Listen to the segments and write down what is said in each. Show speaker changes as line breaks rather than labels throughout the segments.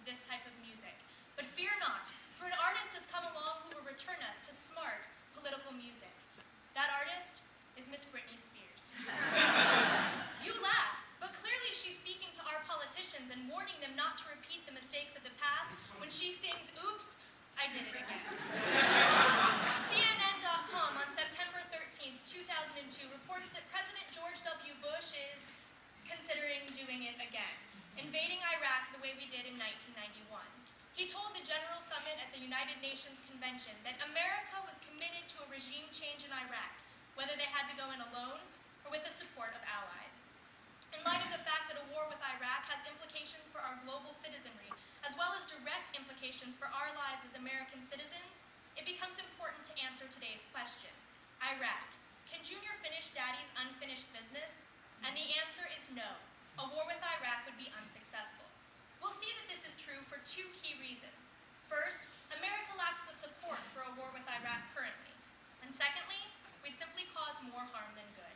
this type of music. But fear not, for an artist has come along who will return us to smart political music. That artist is Miss Britney Spears. You laugh, but clearly she's speaking to our politicians and warning them not to repeat the mistakes of the past when she sings, "Oops, I did it again." CNN.com on September 13th, 2002 reports that President George W. Bush is considering doing it again, invading Iraq the way we did in 1991. He told the General Summit at the United Nations Convention that America was committed to a regime change in Iraq, whether they had to go in alone or with the support of allies. In light of the fact that a war with Iraq has implications for our global citizenry, as well as direct implications for our lives as American citizens, it becomes important to answer today's question. Iraq, can Junior finish Daddy's unfinished business? And the answer is no. A war with Iraq would be unsuccessful. We'll see that this is true for two key reasons. First, America lacks the support for a war with Iraq currently. And secondly, we'd simply cause more harm than good.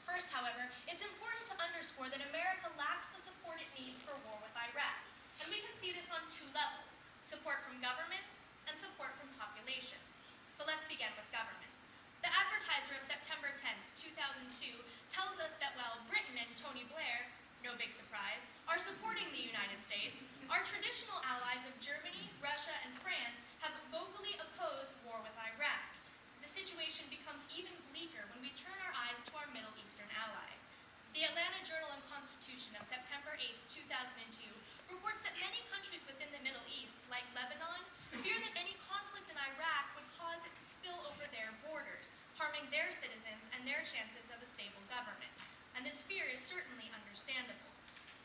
First, however, it's important to underscore that America lacks the support it needs for a war with Iraq. And we can see this on two levels: support from governments and support from populations. But let's begin with governments. The Advertiser of September 10th, 2002 tells us that while Britain and Tony Blair, no big surprise, are supporting the United States, our traditional allies of Germany, Russia, and France have vocally opposed war with Iraq. The situation becomes even bleaker when we turn our eyes to our Middle Eastern allies. The Atlanta Journal-Constitution of September 8, 2002 reports that many countries within the Middle East, like Lebanon, fear that any conflict in Iraq would cause it to spill over their borders, harming their citizens and their chances of a stable government. And this fear is certainly understandable.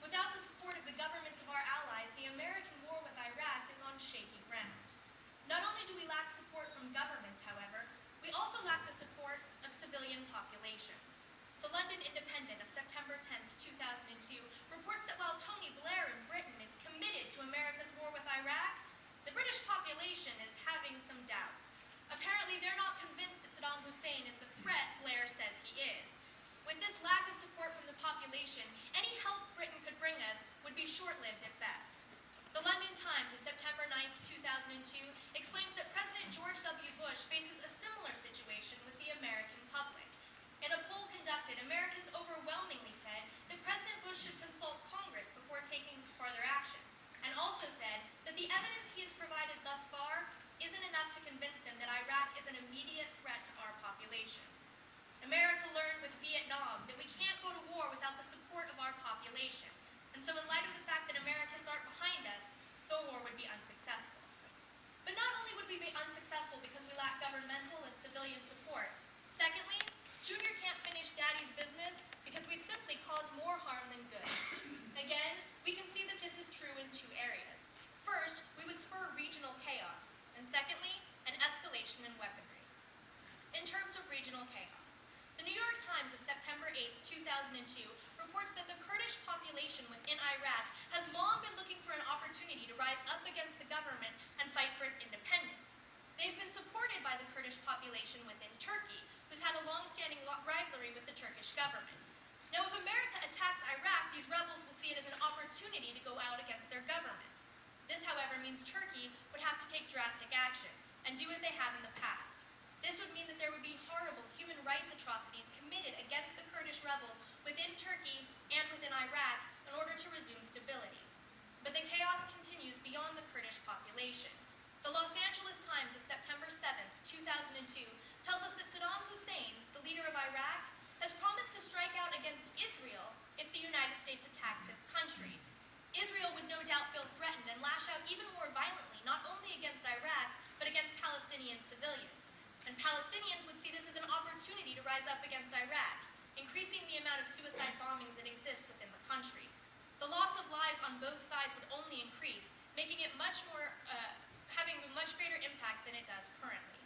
Without the support of the governments of our allies, the American war with Iraq is on shaky ground. Not only do we lack support from governments, however, we also lack the support of civilian populations. The London Independent of September 10th, 2002 reports that while Tony Blair in Britain is committed to America's war with Iraq, the British population is having some doubts. Apparently, they're not convinced that Saddam Hussein is the threat Blair says he is. With this lack of support from the population, any help Britain could bring us would be short-lived at best. The London Times of September 9th, 2002 explains that President George W. Bush faces a similar situation with the American public. In a poll conducted, Americans overwhelmingly said that President Bush should consult Congress before taking further action, and also said that the evidence he has provided thus far isn't enough to convince them that Iraq is an immediate threat to our population. America learned with Vietnam that we can't go to war without the support of our population, and so in light of the fact that Americans aren't behind us, the war would be unsuccessful. But not only would we be unsuccessful because we lack governmental and civilian support, secondly, Junior can't finish Daddy's business because we'd simply cause more harm than good. Again, we can see that this is true in two areas. First, we would spur regional chaos, and secondly, an escalation in weaponry. In terms of regional chaos, the New York Times of September 8, 2002 reports that the Kurdish population within Iraq has long been looking for an opportunity to rise up against the government and fight for its independence. They've been supported by the Kurdish population within Turkey, who's had a long-standing rivalry with the Turkish government. Now, if America attacks Iraq, these rebels will see it as an opportunity to go out against their government. This, however, means Turkey would have to take drastic action and do as they have in the past. This would mean that there would be horrible human rights atrocities committed against the Kurdish rebels within Turkey and within Iraq in order to resume stability. But the chaos continues beyond the Kurdish population. The Los Angeles Times of September 7th, 2002 tells us that Saddam Hussein, the leader of Iraq, has promised to strike out against Israel if the United States attacks his country. Israel would no doubt feel threatened and lash out even more violently, not only against Iraq, but against Palestinian civilians. And Palestinians would see this as an opportunity to rise up against Iraq, increasing the amount of suicide bombings that exist within the country. The loss of lives on both sides would only increase, making it having a much greater impact than it does currently.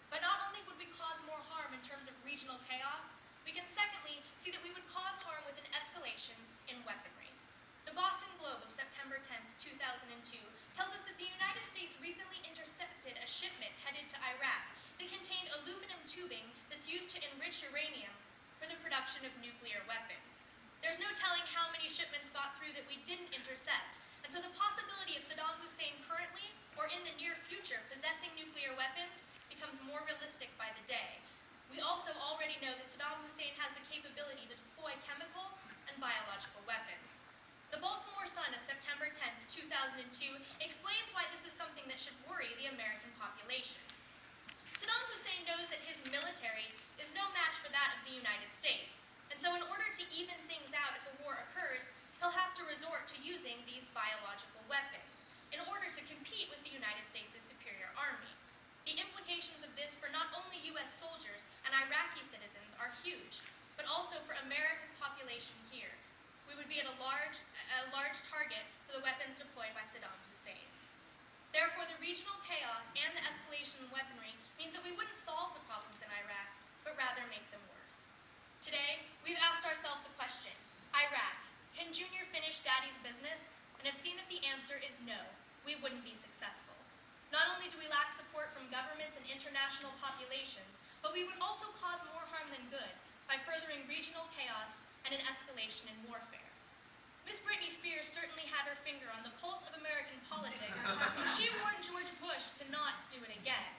But not only would we cause more harm in terms of regional chaos, we can secondly see that we would cause harm with an escalation in weaponry. The Boston Globe of September 10th, 2002 tells us that the United States recently intercepted a shipment headed to Iraq that contained aluminum tubing that's used to enrich uranium for the production of nuclear weapons. There's no telling how many shipments got through that we didn't intercept, And so the possibility of Saddam Hussein currently, or in the near future, possessing nuclear weapons becomes more realistic by the day. We also already know that Saddam Hussein has the capability to deploy chemical and biological weapons. The Baltimore Sun of September 10, 2002 explains why this is something that should worry the American population. Saddam Hussein knows that his military is no match for that of the United States, and so in order to even things out if a war occurs, he'll have to resort to using these biological weapons in order to compete with the United States' superior army. The implications of this for not only U.S. soldiers and Iraqi citizens are huge, but also for America's population here. We would be at a large target for the weapons deployed by Saddam Hussein. Therefore, the regional chaos and the escalation in weaponry means that we wouldn't solve the problems in Iraq, but rather make them worse. Today, we've asked ourselves the question, Iraq, can Junior finish Daddy's business? And have seen that the answer is no, we wouldn't be successful. Not only do we lack support from governments and international populations, but we would also cause more harm than good by furthering regional chaos and an escalation in warfare. Miss Britney Spears certainly had her finger on the pulse of American politics when she warned George Bush to not do it again.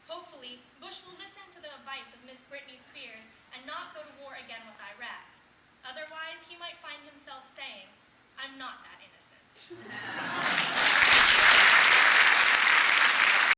Hopefully, Bush will listen to the advice of Miss Britney Spears and not go to war again with Iraq. Otherwise, he might find himself saying, "I'm not that innocent."